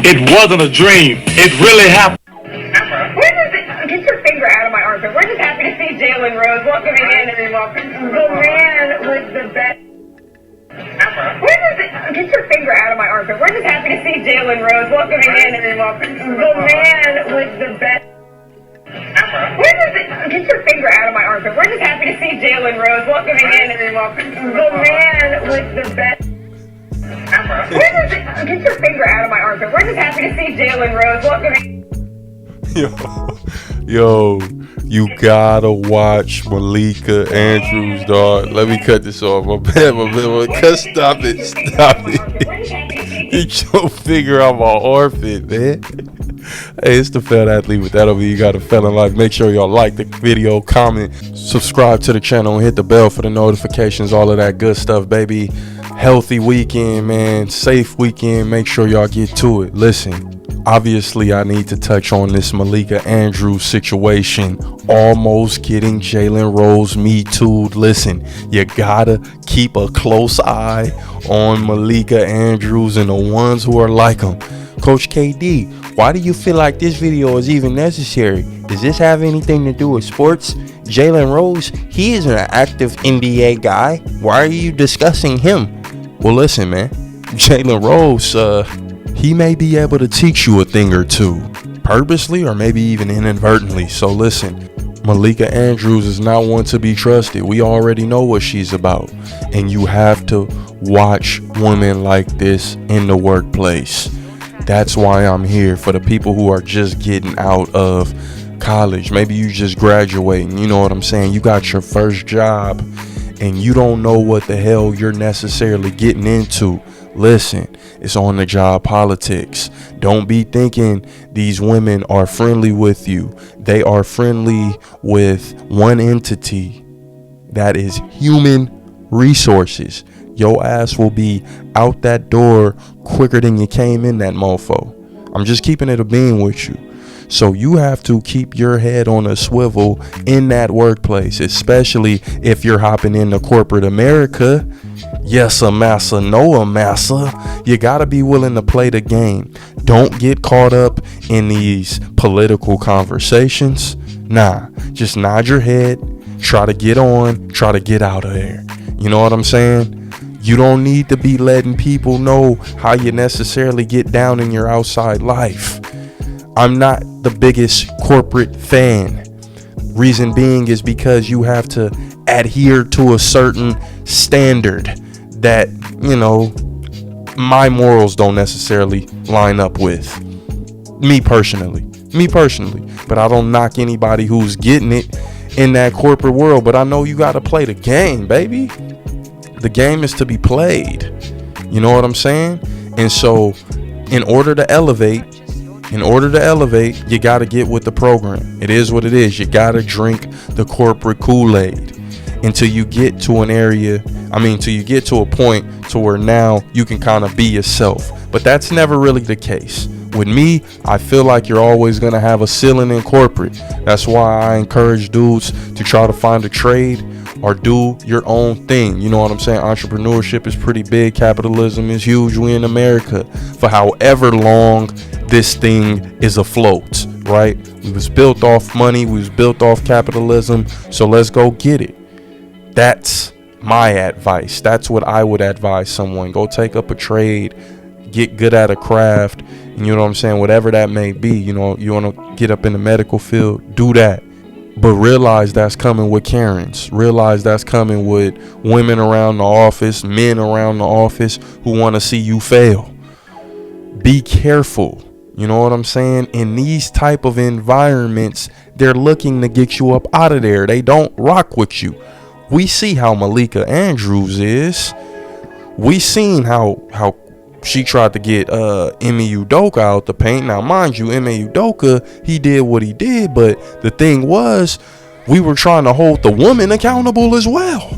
It wasn't a dream. It really happened. Get your finger out of my armpit. We're just happy to see Jalen Rose welcoming in everyone. The man with the best. Get your finger out of my armpit. We're just happy to see Jalen Rose welcoming in everyone. The man with the best. Get your finger out of my armpit. We're just happy to see Jalen Rose welcoming in everyone. The man with the best. Get your finger out of my armpit. We're just happy to see Jalen Rose welcoming. Yo, you gotta watch Malika Andrews, dog. Let me cut this off. My bad. Stop it. Get your finger out my armpit, man. Hey, it's the Failed Athlete. With that over, you got a felon life. Make sure y'all like the video, comment, subscribe to the channel, and hit the bell for the notifications, all of that good stuff, baby. Healthy weekend, man. Safe weekend. Make sure y'all get to it. Listen. Obviously, I need to touch on this Malika Andrews situation. Almost getting Jalen Rose MeToo'd. Listen, you gotta keep a close eye on Malika Andrews and the ones who are like him. Coach KD, why do you feel like this video is even necessary? Does this have anything to do with sports? Jalen Rose, he is an active NBA guy. Why are you discussing him? Well, listen, man. Jalen Rose, he may be able to teach you a thing or two, purposely or maybe even inadvertently. So listen, Malika Andrews is not one to be trusted. We already know what she's about. And you have to watch women like this in the workplace. That's why I'm here, for the people who are just getting out of college. Maybe you just graduating, you know what I'm saying? You got your first job and you don't know what the hell you're necessarily getting into. Listen, it's on the job politics. Don't be thinking these women are friendly with you. They are friendly with one entity, that is human resources. Your ass will be out that door quicker than you came in that mofo. I'm just keeping it a bean with you. So you have to keep your head on a swivel in that workplace, especially if you're hopping into corporate America. Yes, a massa, no a massa. You gotta be willing to play the game. Don't get caught up in these political conversations. Nah, just nod your head, try to get on, try to get out of there. You know what I'm saying? You don't need to be letting people know how you necessarily get down in your outside life. I'm not the biggest corporate fan. Reason being is because you have to adhere to a certain standard that, you know, my morals don't necessarily line up with. Me personally. But I don't knock anybody who's getting it in that corporate world. But I know you got to play the game, baby. The game is to be played. You know what I'm saying? And so in order to elevate, you got to get with the program. It is what it is. You got to drink the corporate Kool-Aid until you get to till you get to a point to where now you can kind of be yourself. But that's never really the case. With me, I feel like you're always going to have a ceiling in corporate. That's why I encourage dudes to try to find a trade or do your own thing. You know what I'm saying? Entrepreneurship is pretty big. Capitalism is huge. We in America for however long this thing is afloat, right? We was built off money. We was built off capitalism. So let's go get it. That's my advice. That's what I would advise someone. Go take up a trade, get good at a craft, and you know what I'm saying? Whatever that may be, you know, you want to get up in the medical field, do that. But realize that's coming with Karens. Realize that's coming with women around the office, men around the office who want to see you fail. Be careful. You know what I'm saying? In these type of environments, they're looking to get you up out of there. They don't rock with you. We see how Malika Andrews is. We seen how she tried to get Ime Udoka out the paint. Now, mind you, Ime Udoka, he did what he did, but the thing was, we were trying to hold the woman accountable as well.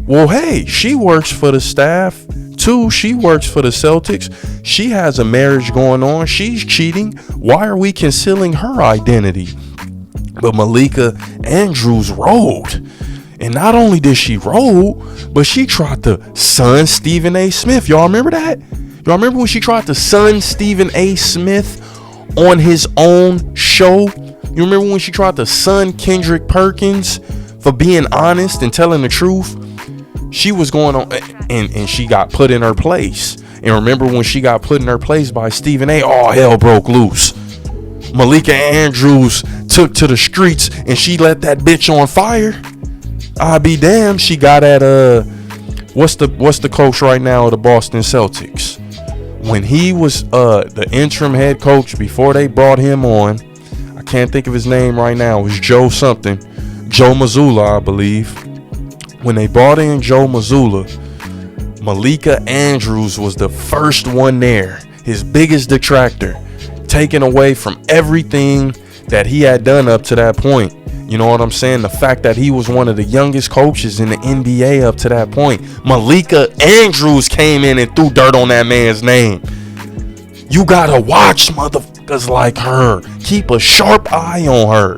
Well, hey, she works for the staff too. She works for the Celtics. She has a marriage going on. She's cheating. Why are we concealing her identity? But Malika Andrews rolled. And not only did she roll, but she tried to son Stephen A. Smith. Y'all remember that? Y'all remember when she tried to sun Stephen A. Smith on his own show? You remember when she tried to sun Kendrick Perkins for being honest and telling the truth? She was going on, and she got put in her place. And remember when she got put in her place by Stephen A., all hell broke loose. Malika Andrews took to the streets and she let that bitch on fire. I'll be damned. She got at what's the coach right now of the Boston Celtics? When he was the interim head coach before they brought him on, I can't think of his name right now. It was Joe Mazzulla, I believe. When they brought in Joe Mazzulla, Malika Andrews was the first one there, his biggest detractor, taken away from everything that he had done up to that point. You know what I'm saying? The fact that he was one of the youngest coaches in the NBA up to that point. Malika Andrews came in and threw dirt on that man's name. You gotta watch motherfuckers like her. Keep a sharp eye on her.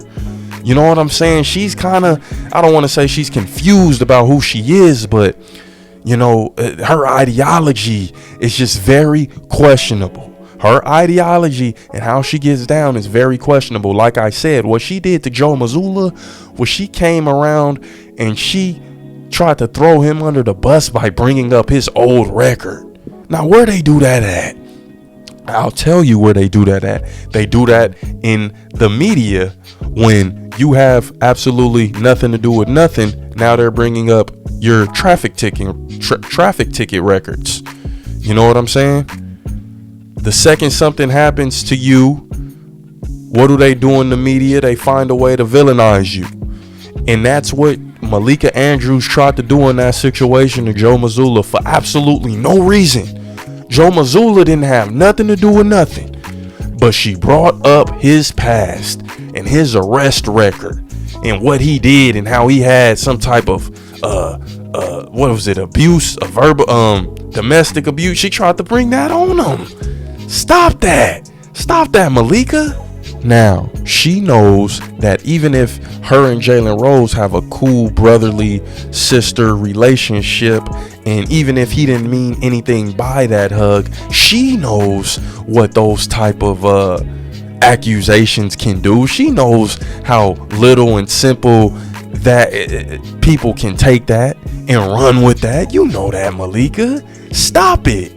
You know what I'm saying? She's kind of, I don't want to say she's confused about who she is, but you know, her ideology is just very questionable. Her ideology and how she gets down is very questionable. Like I said, what she did to Joe Mazzulla was she came around and she tried to throw him under the bus by bringing up his old record. Now, where they do that at? I'll tell you where they do that at. They do that in the media when you have absolutely nothing to do with nothing. Now they're bringing up your traffic ticket records. You know what I'm saying? The second something happens to you, what do they do in the media? They find a way to villainize you. And that's what Malika Andrews tried to do in that situation to Joe Mazzulla for absolutely no reason. Joe Mazzulla didn't have nothing to do with nothing. But she brought up his past and his arrest record and what he did and how he had some type of what was it, abuse, a verbal domestic abuse. She tried to bring that on him. Stop that, Malika. Now she knows that even if her and Jalen Rose have a cool brotherly sister relationship, and even if he didn't mean anything by that hug, she knows what those type of accusations can do. She knows how little and simple that people can take that and run with that. You know that, Malika. Stop it.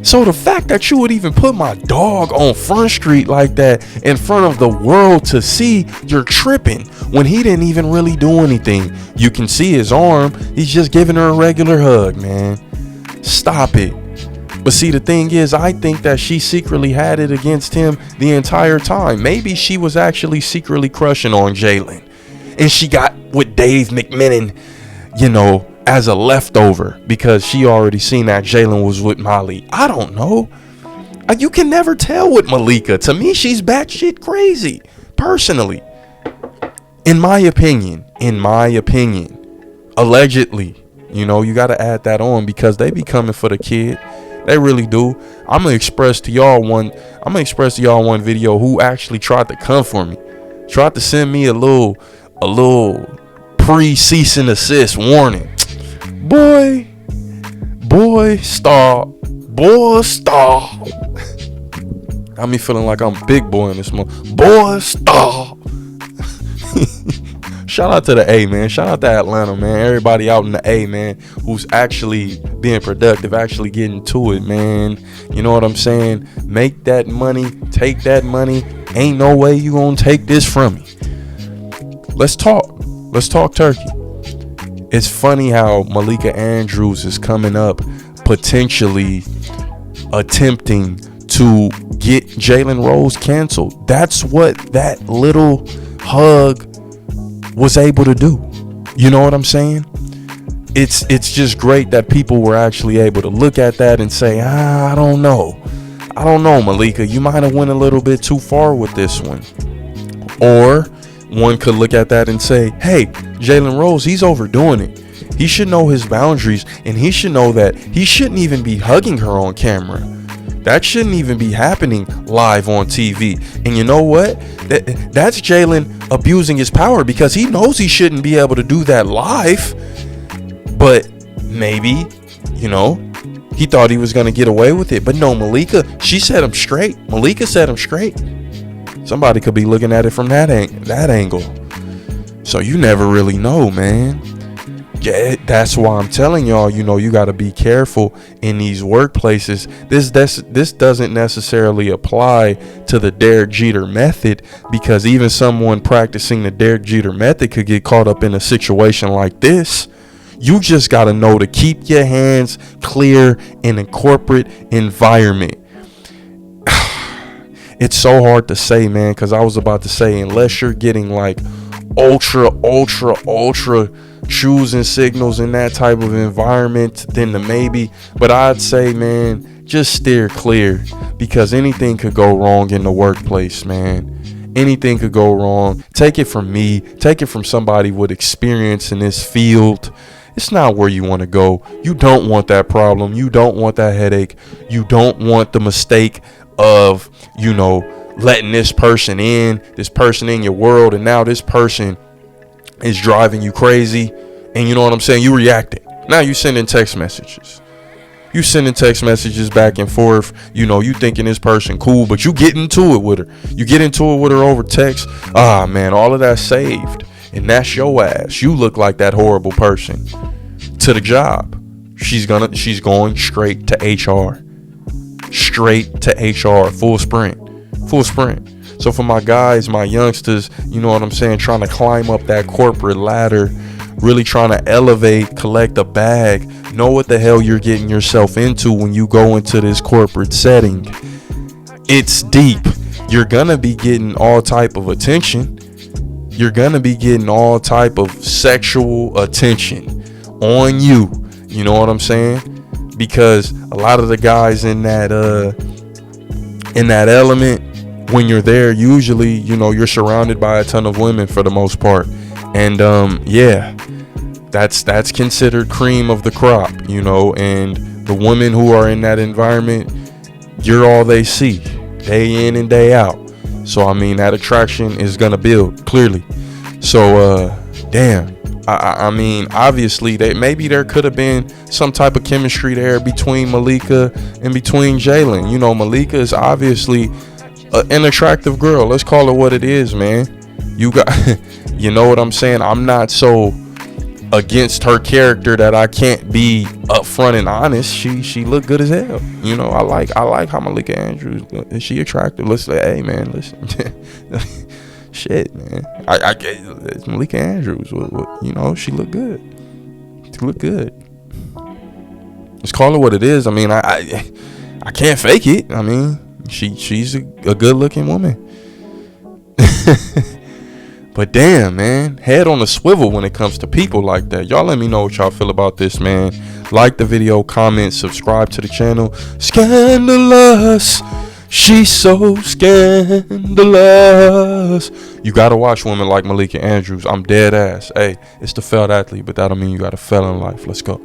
So the fact that you would even put my dog on Front Street like that in front of the world to see, you're tripping when he didn't even really do anything. You can see his arm. He's just giving her a regular hug, man. Stop it. But see, the thing is, I think that she secretly had it against him the entire time. Maybe she was actually secretly crushing on Jalen. And she got with Dave McMenamin, you know, as a leftover because she already seen that Jalen was with Molly. I don't know. You can never tell with Malika. To me, she's batshit crazy. Personally, in my opinion, allegedly, you know, you got to add that on because they be coming for the kid. They really do. I'm gonna express to y'all one video who actually tried to come for me. Tried to send me a little pre-cease and desist warning. Boy, stop. Got me feeling like I'm big boy in this month. Boy, stop. Shout out to the A, man. Shout out to Atlanta, man. Everybody out in the A, man, who's actually being productive, actually getting to it, man. You know what I'm saying? Make that money, take that money. Ain't no way you gonna take this from me. Let's talk turkey. It's funny how Malika Andrews is coming up potentially attempting to get Jalen Rose canceled. That's what that little hug was able to do. You know what I'm saying? It's just great that people were actually able to look at that and say, I don't know, Malika, you might have went a little bit too far with this one. Or one could look at that and say, hey, Jalen Rose, he's overdoing it. He should know his boundaries, and he should know that he shouldn't even be hugging her on camera. That shouldn't even be happening live on TV. And you know what? That's Jalen abusing his power because he knows he shouldn't be able to do that live. But maybe, you know, He thought he was gonna get away with it, but no, Malika, she set him straight. Malika set him straight. Somebody could be looking at it from that angle. So you never really know, man. Yeah, that's why I'm telling y'all, you got to be careful in these workplaces. This doesn't necessarily apply to the Derek Jeter method, because even someone practicing the Derek Jeter method could get caught up in a situation like this. You just got to know to keep your hands clear in a corporate environment. It's so hard to say, man, because I was about to say, unless you're getting like ultra choosing signals in that type of environment, then the maybe. But I'd say, man, just steer clear, because anything could go wrong in the workplace, man. Anything could go wrong. Take it from me. Take it from somebody with experience in this field. It's not where you want to go. You don't want that problem. You don't want that headache. You don't want the mistake of, letting this person in your world, and now this person is driving you crazy, and you know what I'm saying, you reacting. Now you sending text messages. You sending text messages back and forth. You thinking this person cool, but you get into it with her. You get into it with her over text. Ah, man, all of that saved. And that's your ass. You look like that horrible person to the job. She's going straight to HR. Straight to HR. Full sprint. So for my guys, my youngsters, you know what I'm saying, trying to climb up that corporate ladder, really trying to elevate, collect a bag, know what the hell you're getting yourself into when you go into this corporate setting. It's deep. You're gonna be getting all type of attention. You're gonna be getting all type of sexual attention on you. You know what I'm saying? Because a lot of the guys in that element, when you're there, usually, you're surrounded by a ton of women for the most part. And yeah, that's considered cream of the crop, and the women who are in that environment, you're all they see day in and day out. So I mean, that attraction is gonna build clearly. So damn, I mean, obviously maybe there could have been some type of chemistry there between Malika and between Jalen. Malika is obviously an attractive girl. Let's call it what it is, man. You know what I'm saying? I'm not so against her character that I can't be upfront and honest. She looked good as hell. I like how Malika Andrews look. Is she attractive? Let's say, hey man, listen. Shit, man. It's Malika Andrews. She looked good. She looked good. Let's call it what it is. I mean, I can't fake it. I mean, she's a good looking woman. But damn, man, head on a swivel when it comes to people like that. Y'all let me know what y'all feel about this, man. Like the video, comment, subscribe to the channel. Scandalous. She's so scandalous. You gotta watch women like Malika Andrews. I'm dead ass. Hey, it's the failed athlete, but that don't mean you gotta fail in life. Let's go.